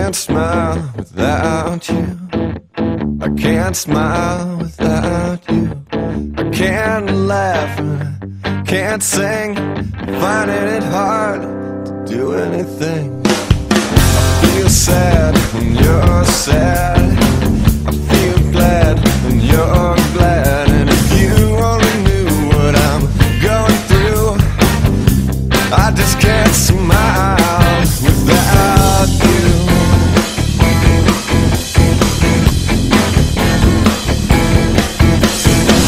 can't smile without you. I can't smile without you. I can't laugh, can't sing, finding it hard to do anything. I feel sad when you're sad. I feel glad when you're glad. And if you only knew what I'm going through, I just can't smile without you.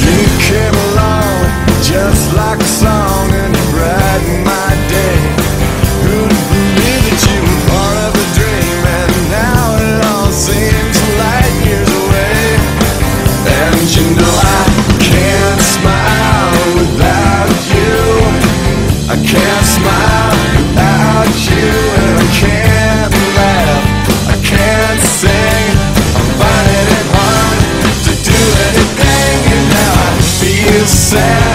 You came along just like a song and brightened my day. Who'd believe that you were part of a dream? And now it all seems light years away. And you know I can't smile without you. I can't smile without you. And I can't laugh, I can't sing, I'm finding it hard to do anything. And now I feel sad